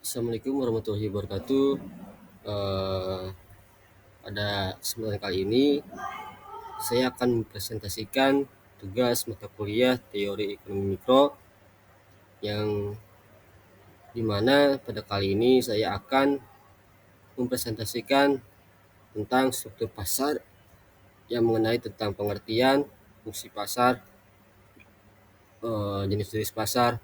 Assalamualaikum warahmatullahi wabarakatuh. Eh, Pada kesempatan kali ini, saya akan mempresentasikan tugas mata kuliah Teori Ekonomi Mikro yang dimana pada kali ini saya akan mempresentasikan tentang struktur pasar yang mengenai tentang pengertian fungsi pasar, jenis-jenis pasar,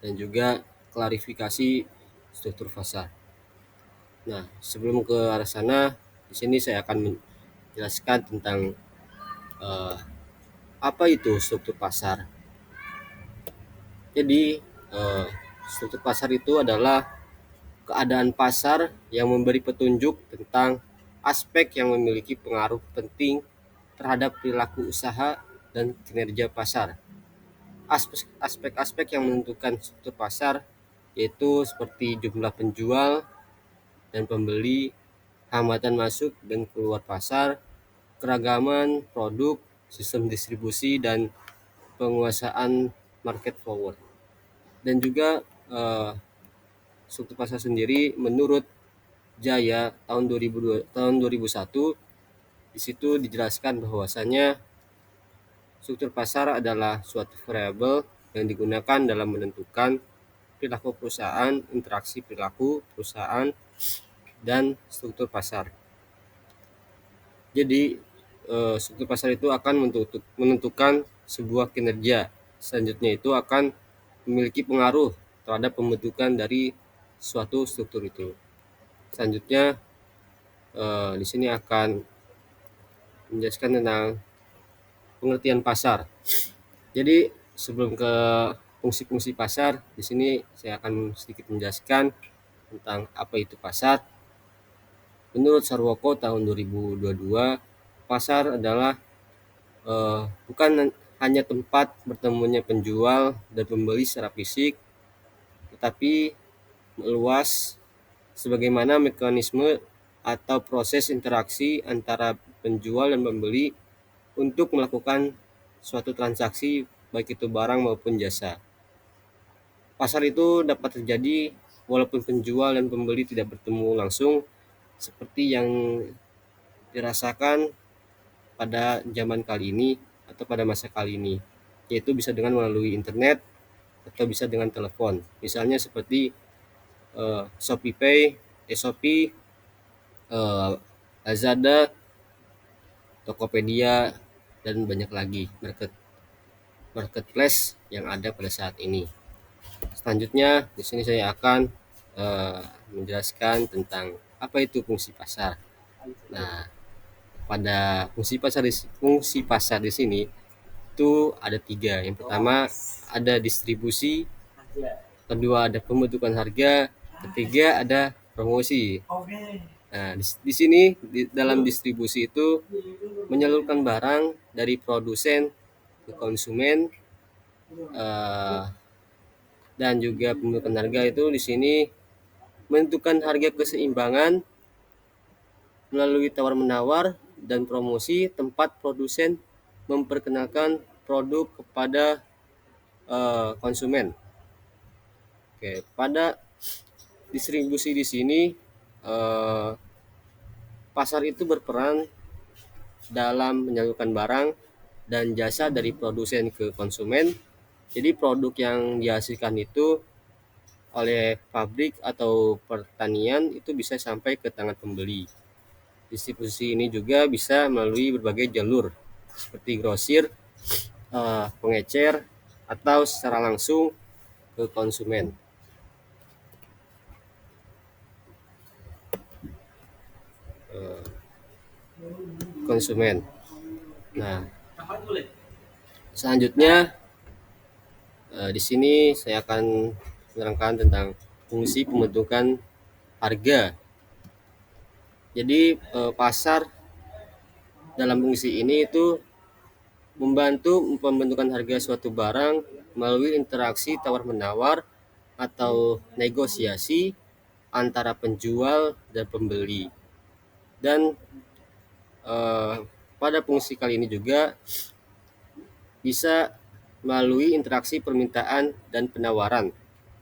dan juga klarifikasi struktur pasar. Nah, sebelum ke arah sana, di sini saya akan menjelaskan tentang eh, apa itu struktur pasar. Jadi, eh, struktur pasar itu adalah keadaan pasar yang memberi petunjuk tentang aspek yang memiliki pengaruh penting terhadap perilaku usaha dan kinerja pasar. Aspek-aspek yang menentukan struktur pasar yaitu seperti jumlah penjual dan pembeli, hambatan masuk dan keluar pasar, keragaman produk, sistem distribusi, dan penguasaan market forward. Dan juga struktur pasar sendiri menurut Jaya tahun 2001, di situ dijelaskan bahwasanya struktur pasar adalah suatu variabel yang digunakan dalam menentukan perilaku perusahaan, interaksi perilaku perusahaan, dan struktur pasar. Jadi struktur pasar itu akan menentukan sebuah kinerja. Selanjutnya itu akan memiliki pengaruh terhadap pembentukan dari suatu struktur itu. Selanjutnya di sini akan menjelaskan tentang pengertian pasar. Jadi sebelum ke fungsi-fungsi pasar, di sini saya akan sedikit menjelaskan tentang apa itu pasar. Menurut Sarwoko tahun 2022, pasar adalah bukan hanya tempat bertemunya penjual dan pembeli secara fisik, tetapi meluas sebagaimana mekanisme atau proses interaksi antara penjual dan pembeli untuk melakukan suatu transaksi baik itu barang maupun jasa. Pasar itu dapat terjadi walaupun penjual dan pembeli tidak bertemu langsung seperti yang dirasakan pada zaman kali ini atau pada masa kali ini, yaitu bisa dengan melalui internet atau bisa dengan telepon. Misalnya seperti ShopeePay, Shopee, Lazada, Tokopedia, dan banyak lagi marketplace yang ada pada saat ini. Selanjutnya di sini saya akan menjelaskan tentang apa itu fungsi pasar. Nah, pada fungsi pasar di sini itu ada 3. Yang pertama ada distribusi, kedua ada pembentukan harga, ketiga ada promosi. Nah, di sini dalam distribusi itu menyalurkan barang dari produsen ke konsumen, dan juga pembentukan harga itu di sini menentukan harga keseimbangan melalui tawar-menawar dan promosi tempat produsen memperkenalkan produk kepada konsumen. Oke, pada distribusi di sini pasar itu berperan dalam menyalurkan barang dan jasa dari produsen ke konsumen. Jadi produk yang dihasilkan itu oleh pabrik atau pertanian itu bisa sampai ke tangan pembeli. Distribusi ini juga bisa melalui berbagai jalur seperti grosir, pengecer, atau secara langsung ke konsumen. Nah, selanjutnya di sini saya akan menerangkan tentang fungsi pembentukan harga. Jadi pasar dalam fungsi ini itu membantu pembentukan harga suatu barang melalui interaksi tawar-menawar atau negosiasi antara penjual dan pembeli. Dan pada fungsi kali ini juga bisa melalui interaksi permintaan dan penawaran,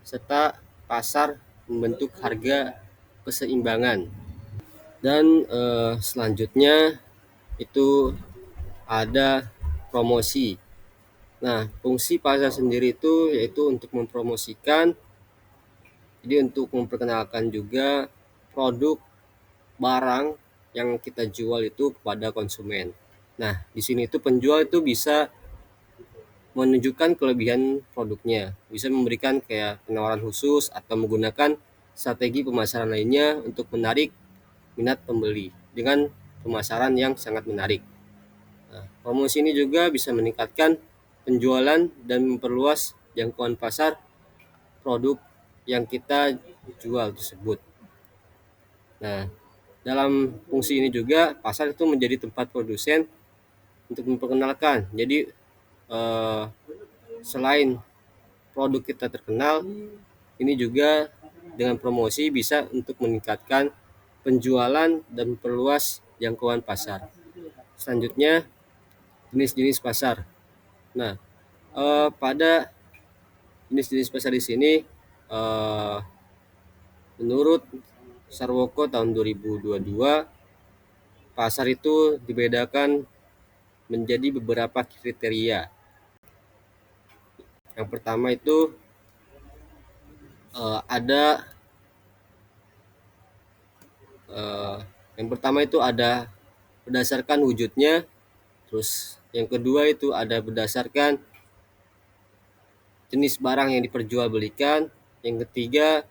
serta pasar membentuk harga keseimbangan. Dan selanjutnya itu ada promosi. Nah, fungsi pasar sendiri itu yaitu untuk mempromosikan, jadi untuk memperkenalkan juga produk barang yang kita jual itu kepada konsumen. Nah, di sini itu penjual itu bisa menunjukkan kelebihan produknya, bisa memberikan kayak penawaran khusus atau menggunakan strategi pemasaran lainnya untuk menarik minat pembeli dengan pemasaran yang sangat menarik. Nah, promosi ini juga bisa meningkatkan penjualan dan memperluas jangkauan pasar produk yang kita jual tersebut. Nah, dalam fungsi ini juga pasar itu menjadi tempat produsen untuk memperkenalkan. Jadi selain produk kita terkenal, ini juga dengan promosi bisa untuk meningkatkan penjualan dan memperluas jangkauan pasar. Selanjutnya jenis-jenis pasar. Nah, pada jenis-jenis pasar di sini menurut Sarwoko tahun 2022, pasar itu dibedakan menjadi beberapa kriteria. Yang pertama itu ada yang pertama itu ada berdasarkan wujudnya, terus yang kedua itu ada berdasarkan jenis barang yang diperjualbelikan, yang ketiga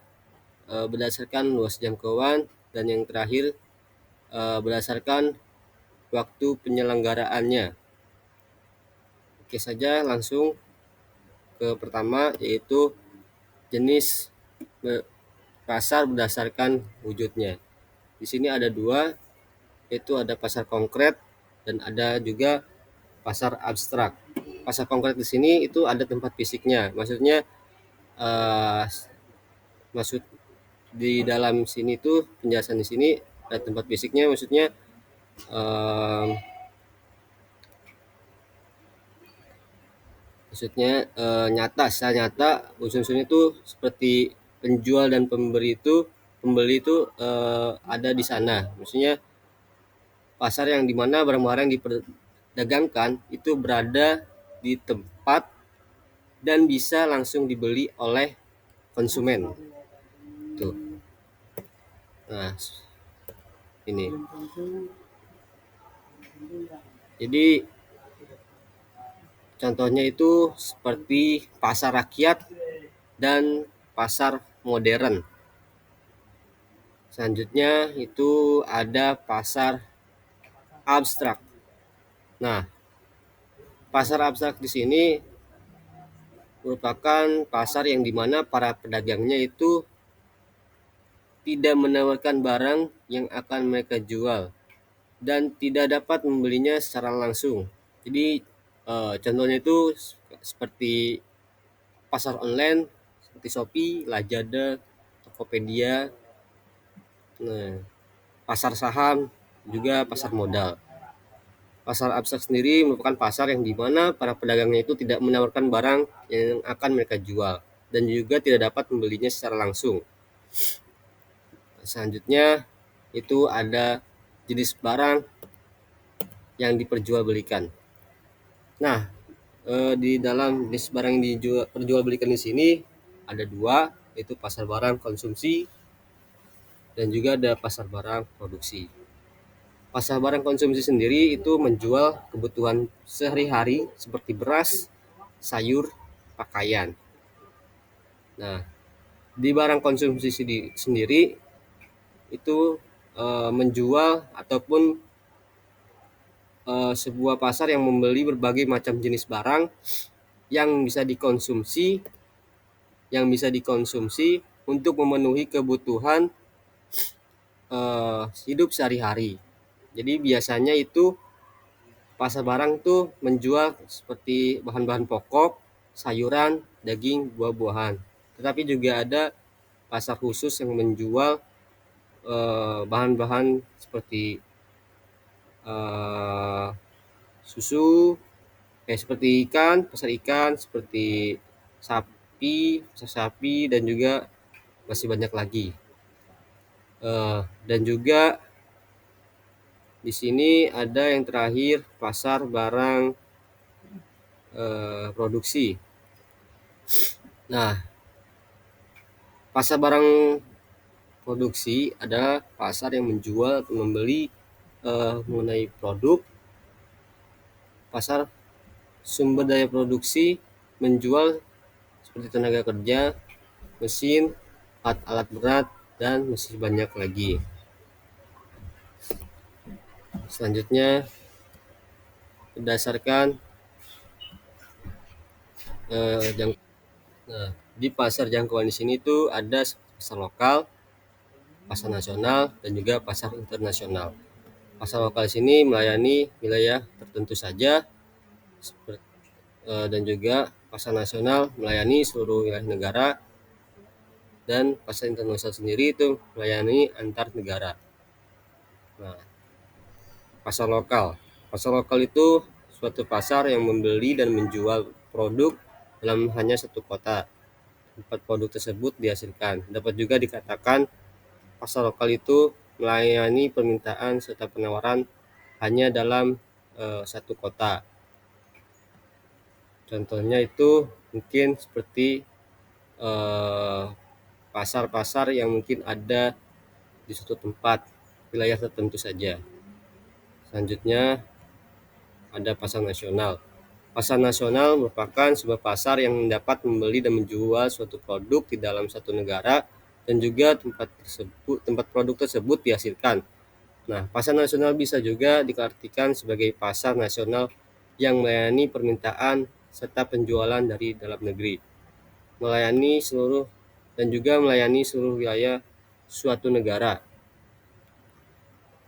berdasarkan luas jangkauan, dan yang terakhir berdasarkan waktu penyelenggaraannya. Oke saja langsung ke pertama, yaitu jenis pasar berdasarkan wujudnya. Di sini ada dua, yaitu ada pasar konkret dan ada juga pasar abstrak. Pasar konkret di sini itu ada tempat fisiknya, maksudnya maksud di dalam sini tuh penjelasan di sini ada tempat fisiknya, maksudnya nyata, secara nyata unsur-unsurnya itu seperti penjual dan pembeli itu ada di sana. Maksudnya pasar yang dimana barang-barang yang diperdagangkan itu berada di tempat dan bisa langsung dibeli oleh konsumen. Tuh. Nah, ini. Jadi contohnya itu seperti pasar rakyat dan pasar modern. Selanjutnya itu ada pasar abstrak. Nah, pasar abstrak di sini merupakan pasar yang dimana para pedagangnya itu tidak menawarkan barang yang akan mereka jual dan tidak dapat membelinya secara langsung. Jadi contohnya itu seperti pasar online seperti Shopee, Lazada, Tokopedia, pasar saham, juga pasar modal. Pasar abstrak sendiri merupakan pasar yang dimana para pedagangnya itu tidak menawarkan barang yang akan mereka jual dan juga tidak dapat membelinya secara langsung. Selanjutnya itu ada jenis barang yang diperjualbelikan. Nah, di dalam jenis barang yang diperjualbelikan di sini ada dua, yaitu pasar barang konsumsi dan juga ada pasar barang produksi. Pasar barang konsumsi sendiri itu menjual kebutuhan sehari-hari seperti beras, sayur, pakaian. Nah, di barang konsumsi sendiri itu menjual ataupun sebuah pasar yang membeli berbagai macam jenis barang yang bisa dikonsumsi untuk memenuhi kebutuhan hidup sehari-hari. Jadi biasanya itu pasar barang tuh menjual seperti bahan-bahan pokok, sayuran, daging, buah-buahan. Tetapi juga ada pasar khusus yang menjual bahan-bahan seperti susu, seperti pasar ikan, seperti pasar sapi dan juga masih banyak lagi. Dan juga di sini ada yang terakhir, pasar barang produksi. Nah, pasar barang produksi adalah pasar yang menjual atau membeli mengenai produk. Pasar sumber daya produksi menjual seperti tenaga kerja, mesin, alat-alat berat, dan masih banyak lagi. Selanjutnya, berdasarkan di pasar jangkauan di sini tuh ada pasar lokal, pasar nasional, dan juga pasar internasional. Pasar lokal di sini melayani wilayah tertentu saja, dan juga pasar nasional melayani seluruh wilayah negara, dan pasar internasional sendiri itu melayani antar negara. Nah, pasar lokal itu suatu pasar yang membeli dan menjual produk dalam hanya satu kota tempat produk tersebut dihasilkan. Dapat juga dikatakan pasar lokal itu melayani permintaan serta penawaran hanya dalam satu kota. Contohnya itu mungkin seperti pasar-pasar yang mungkin ada di suatu tempat wilayah tertentu saja. Selanjutnya ada pasar nasional. Pasar nasional merupakan sebuah pasar yang dapat membeli dan menjual suatu produk di dalam satu negara dan juga tempat produk tersebut dihasilkan. Nah, pasar nasional bisa juga diartikan sebagai pasar nasional yang melayani permintaan serta penjualan dari dalam negeri, melayani seluruh wilayah suatu negara.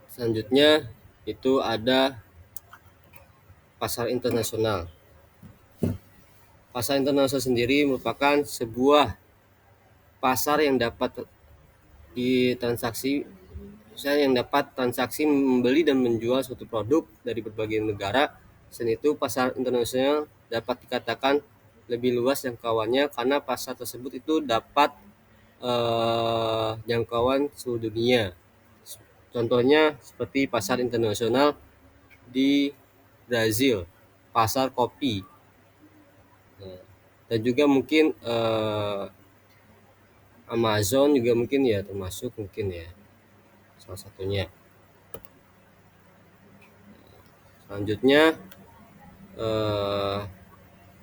Selanjutnya itu ada pasar internasional. Pasar internasional sendiri merupakan sebuah pasar yang dapat transaksi membeli dan menjual suatu produk dari berbagai negara. Selain itu, pasar internasional dapat dikatakan lebih luas jangkauannya karena pasar tersebut itu dapat jangkauan seluruh dunia. Contohnya seperti pasar internasional di Brazil, pasar kopi, dan juga mungkin Amazon juga mungkin ya termasuk mungkin ya salah satunya. Selanjutnya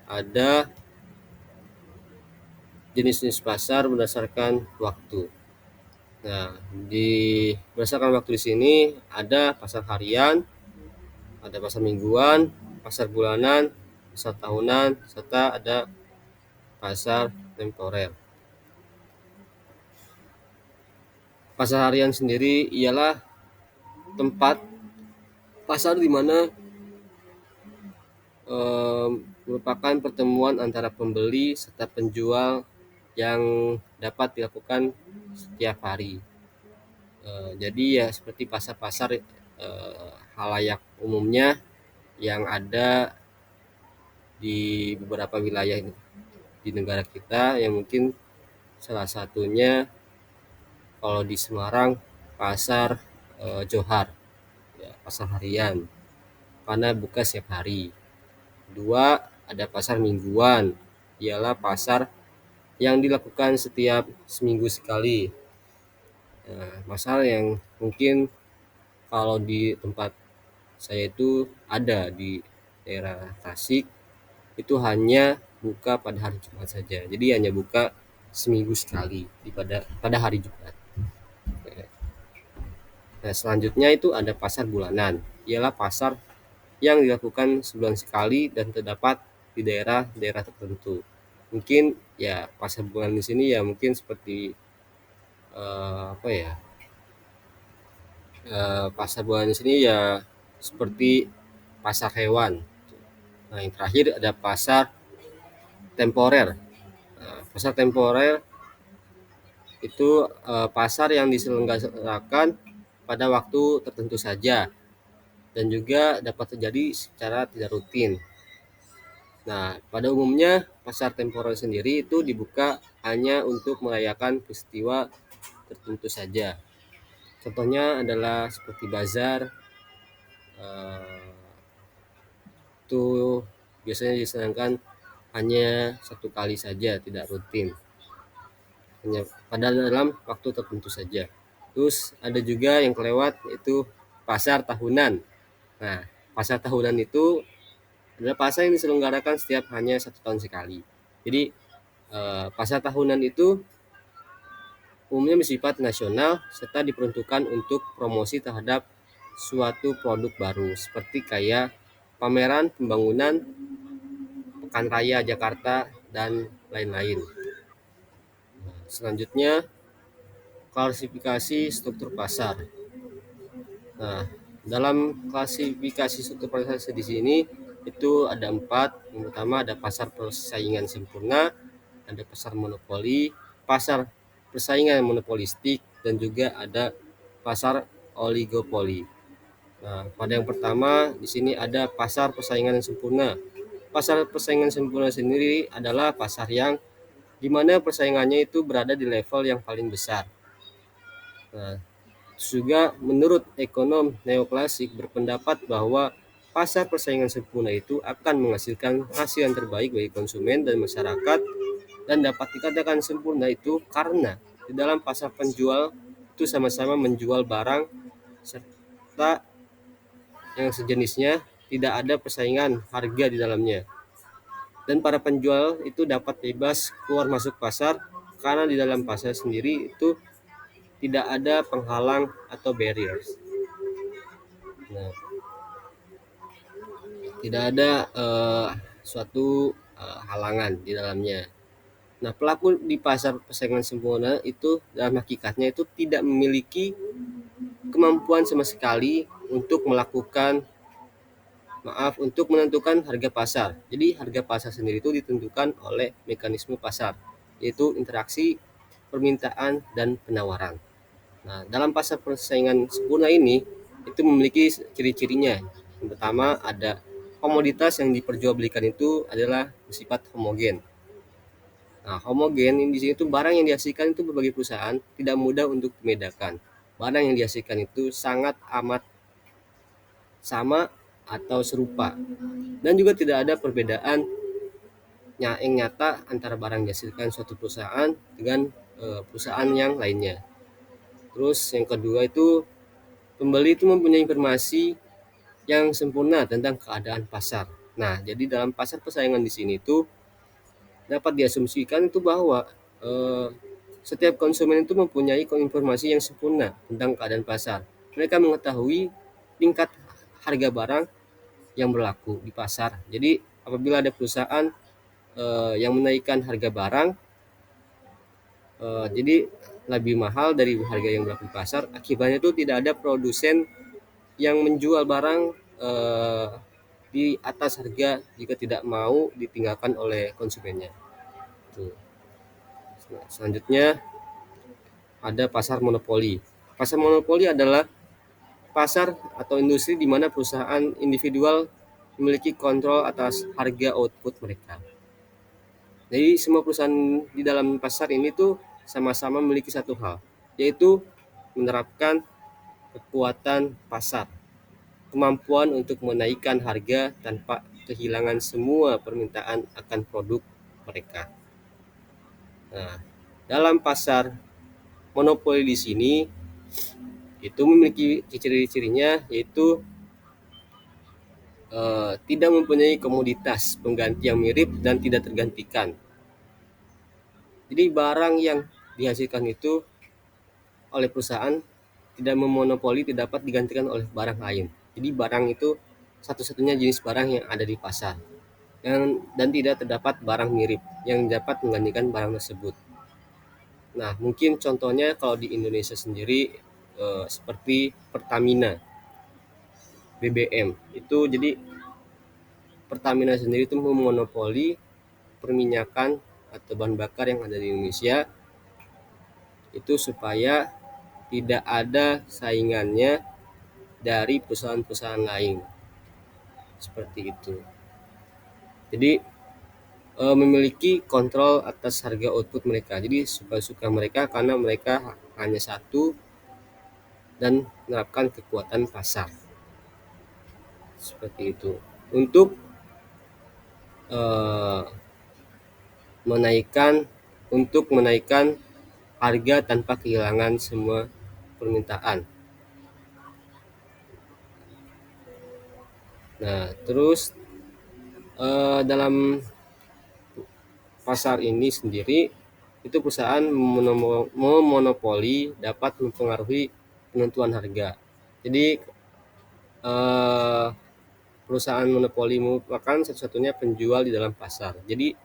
ada jenis-jenis pasar berdasarkan waktu. Nah, berdasarkan waktu di sini ada pasar harian, ada pasar mingguan, pasar bulanan, pasar tahunan, serta ada pasar temporer. Pasar harian sendiri ialah tempat pasar di mana merupakan pertemuan antara pembeli serta penjual yang dapat dilakukan setiap hari. Jadi ya seperti pasar-pasar halayak umumnya yang ada di beberapa wilayah di negara kita, yang mungkin salah satunya kalau di Semarang pasar Johar, ya, pasar harian karena buka setiap hari. Dua, ada pasar mingguan, ialah pasar yang dilakukan setiap seminggu sekali. Pasar yang mungkin kalau di tempat saya itu ada di daerah Tasik, itu hanya buka pada hari Jumat saja. Jadi hanya buka seminggu sekali pada hari Jumat. Nah, selanjutnya itu ada pasar bulanan, ialah pasar yang dilakukan sebulan sekali dan terdapat di daerah-daerah tertentu. Mungkin ya pasar bulanan di sini ya mungkin seperti pasar bulanan di sini ya seperti pasar hewan. Nah, yang terakhir ada pasar temporer. Pasar temporer itu pasar yang diselenggarakan pada waktu tertentu saja dan juga dapat terjadi secara tidak rutin. Nah, pada umumnya pasar temporer sendiri itu dibuka hanya untuk merayakan peristiwa tertentu saja. Contohnya adalah seperti bazar, eh, itu biasanya diselenggarakan hanya satu kali saja, tidak rutin, hanya pada dalam waktu tertentu saja. Terus ada juga yang kelewat, yaitu pasar tahunan. Nah, pasar tahunan itu adalah pasar yang diselenggarakan setiap hanya 1 tahun sekali. Jadi pasar tahunan itu umumnya bersifat nasional serta diperuntukkan untuk promosi terhadap suatu produk baru, seperti kayak pameran pembangunan Pekan Raya Jakarta dan lain-lain. Selanjutnya, klasifikasi struktur pasar. Nah, dalam klasifikasi struktur pasar di sini itu ada 4. Yang pertama ada pasar persaingan sempurna, ada pasar monopoli, pasar persaingan monopolistik, dan juga ada pasar oligopoli. Nah, pada yang pertama di sini ada pasar persaingan sempurna. Pasar persaingan sempurna sendiri adalah pasar yang dimana persaingannya itu berada di level yang paling besar. Nah, juga menurut ekonom neoklasik berpendapat bahwa pasar persaingan sempurna itu akan menghasilkan hasil yang terbaik bagi konsumen dan masyarakat, dan dapat dikatakan sempurna itu karena di dalam pasar penjual itu sama-sama menjual barang serta yang sejenisnya, tidak ada persaingan harga di dalamnya. Dan para penjual itu dapat bebas keluar masuk pasar karena di dalam pasar sendiri itu tidak ada penghalang atau barriers. Nah, tidak ada suatu halangan di dalamnya. Nah, pelaku di pasar persaingan sempurna itu dalam hakikatnya itu tidak memiliki kemampuan sama sekali untuk untuk menentukan harga pasar. Jadi harga pasar sendiri itu ditentukan oleh mekanisme pasar, yaitu interaksi permintaan dan penawaran. Nah, dalam pasar persaingan sempurna ini itu memiliki ciri-cirinya. Yang pertama ada komoditas yang diperjualbelikan itu adalah bersifat homogen. Nah, homogen di sini itu barang yang dihasilkan itu berbagai perusahaan, tidak mudah untuk dibedakan. Barang yang dihasilkan itu sangat amat sama atau serupa, dan juga tidak ada perbedaan yang nyata antara barang yang dihasilkan suatu perusahaan dengan perusahaan yang lainnya. Terus yang kedua itu pembeli itu mempunyai informasi yang sempurna tentang keadaan pasar. Nah, jadi dalam pasar persaingan di sini itu dapat diasumsikan itu bahwa eh, setiap konsumen itu mempunyai informasi yang sempurna tentang keadaan pasar. Mereka mengetahui tingkat harga barang yang berlaku di pasar. Jadi apabila ada perusahaan yang menaikkan harga barang, jadi lebih mahal dari harga yang berlaku di pasar, akibatnya itu tidak ada produsen yang menjual barang di atas harga jika tidak mau ditinggalkan oleh konsumennya. Tuh. Selanjutnya ada pasar monopoli. Pasar monopoli adalah pasar atau industri di mana perusahaan individual memiliki kontrol atas harga output mereka. Jadi semua perusahaan di dalam pasar ini tuh sama-sama memiliki satu hal, yaitu menerapkan kekuatan pasar, kemampuan untuk menaikkan harga tanpa kehilangan semua permintaan akan produk mereka. Nah, dalam pasar monopoli di sini itu memiliki ciri-cirinya, yaitu tidak mempunyai komoditas pengganti yang mirip dan tidak tergantikan. Jadi barang yang dihasilkan itu oleh perusahaan tidak memonopoli, tidak dapat digantikan oleh barang lain. Jadi barang itu satu-satunya jenis barang yang ada di pasar, dan tidak terdapat barang mirip yang dapat menggantikan barang tersebut. Nah, mungkin contohnya kalau di Indonesia sendiri seperti Pertamina, BBM. Itu jadi Pertamina sendiri itu memonopoli perminyakan atau bahan bakar yang ada di Indonesia, itu supaya tidak ada saingannya dari perusahaan-perusahaan lain. Seperti itu. Jadi memiliki kontrol atas harga output mereka. Jadi suka-suka mereka karena mereka hanya satu dan menerapkan kekuatan pasar. Seperti itu. Untuk eh, menaikkan harga tanpa kehilangan semua permintaan. Nah, terus dalam pasar ini sendiri itu perusahaan memonopoli dapat mempengaruhi penentuan harga. Jadi perusahaan monopoli merupakan satu-satunya penjual di dalam pasar. Jadi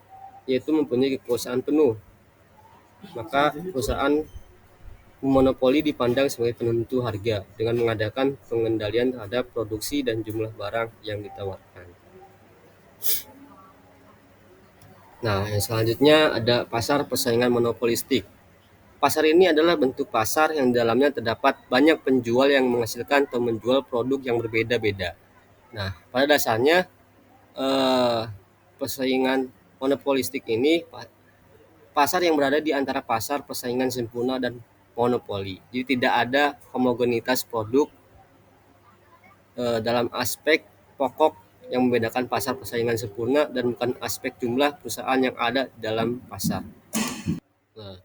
yaitu mempunyai kekuasaan penuh. Maka perusahaan monopoli dipandang sebagai penentu harga dengan mengadakan pengendalian terhadap produksi dan jumlah barang yang ditawarkan. Nah, yang selanjutnya ada pasar persaingan monopolistik. Pasar ini adalah bentuk pasar yang di dalamnya terdapat banyak penjual yang menghasilkan atau menjual produk yang berbeda-beda. Nah, pada dasarnya eh, persaingan monopolistik ini pasar yang berada di antara pasar persaingan sempurna dan monopoli. Jadi tidak ada homogenitas produk dalam aspek pokok yang membedakan pasar persaingan sempurna dan bukan aspek jumlah perusahaan yang ada dalam pasar. Nah,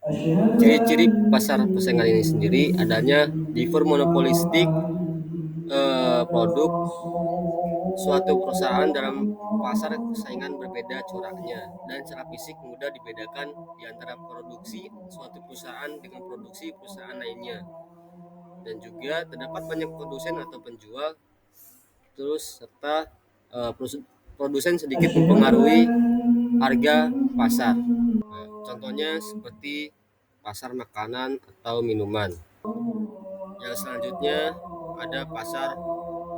ciri-ciri pasar persaingan ini sendiri adanya differ monopolistik produk suatu perusahaan dalam pasar persaingan berbeda coraknya dan secara fisik mudah dibedakan di antara produksi suatu perusahaan dengan produksi perusahaan lainnya, dan juga terdapat banyak produsen atau penjual, terus serta produsen sedikit mempengaruhi harga pasar. Nah, contohnya seperti pasar makanan atau minuman. Yang selanjutnya ada pasar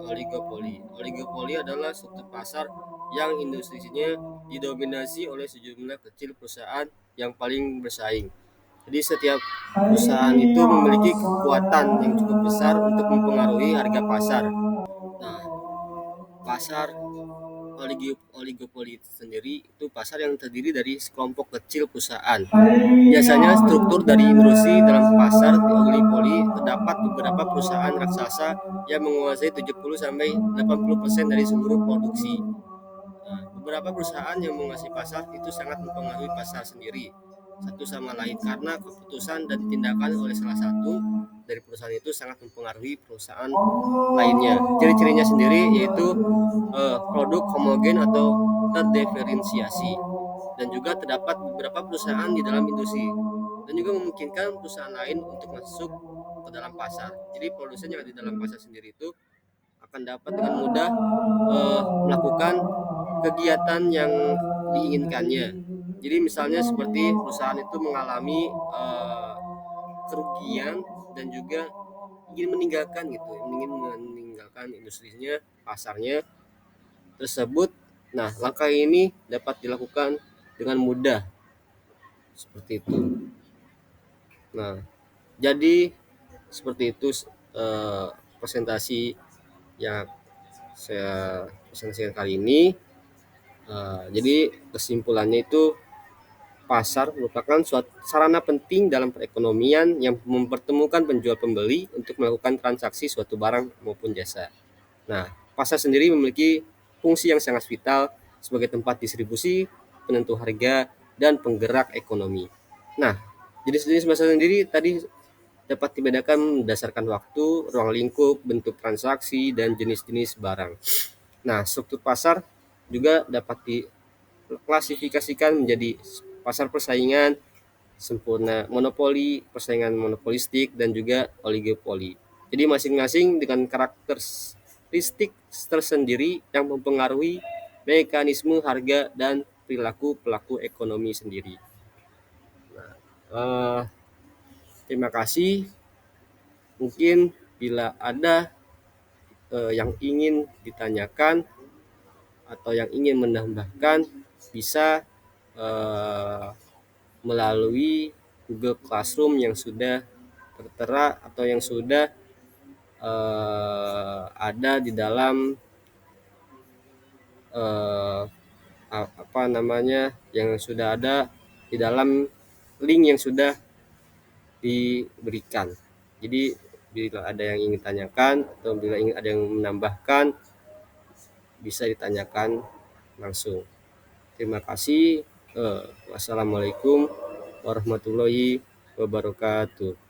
oligopoli. Oligopoli adalah suatu pasar yang industrinya didominasi oleh sejumlah kecil perusahaan yang paling bersaing. Jadi setiap perusahaan itu memiliki kekuatan yang cukup besar untuk mempengaruhi harga pasar. Nah, pasar oligopoli sendiri itu pasar yang terdiri dari sekelompok kecil perusahaan. Biasanya struktur dari industri dalam pasar di oligopoli terdapat beberapa perusahaan raksasa yang menguasai 70-80% dari seluruh produksi. Nah, beberapa perusahaan yang menguasai pasar itu sangat mempengaruhi pasar sendiri satu sama lain karena keputusan dan tindakan oleh salah satu dari perusahaan itu sangat mempengaruhi perusahaan lainnya. Ciri-cirinya sendiri yaitu produk homogen atau terdiferensiasi, dan juga terdapat beberapa perusahaan di dalam industri dan juga memungkinkan perusahaan lain untuk masuk ke dalam pasar. Jadi produsen yang ada di dalam pasar sendiri itu akan dapat dengan mudah melakukan kegiatan yang diinginkannya. Jadi misalnya seperti perusahaan itu mengalami kerugian dan juga ingin meninggalkan industrinya, pasarnya tersebut. Nah, langkah ini dapat dilakukan dengan mudah seperti itu. Nah, jadi seperti itu presentasi yang saya presentasikan kali ini. Jadi kesimpulannya itu pasar merupakan suatu sarana penting dalam perekonomian yang mempertemukan penjual pembeli untuk melakukan transaksi suatu barang maupun jasa. Nah, pasar sendiri memiliki fungsi yang sangat vital sebagai tempat distribusi, penentu harga, dan penggerak ekonomi. Nah, jenis-jenis pasar sendiri tadi dapat dibedakan berdasarkan waktu, ruang lingkup, bentuk transaksi, dan jenis-jenis barang. Nah, struktur pasar juga dapat diklasifikasikan menjadi pasar persaingan sempurna, monopoli, persaingan monopolistik, dan juga oligopoli. Jadi masing-masing dengan karakteristik tersendiri yang mempengaruhi mekanisme harga dan perilaku pelaku ekonomi sendiri. Nah, terima kasih. Mungkin bila ada yang ingin ditanyakan atau yang ingin menambahkan, bisa melalui Google Classroom yang sudah tertera atau yang sudah ada di dalam apa namanya yang sudah ada di dalam link yang sudah diberikan. Jadi bila ada yang ingin tanyakan atau bila ingin ada yang menambahkan, bisa ditanyakan langsung. Terima kasih. Wassalamualaikum warahmatullahi wabarakatuh.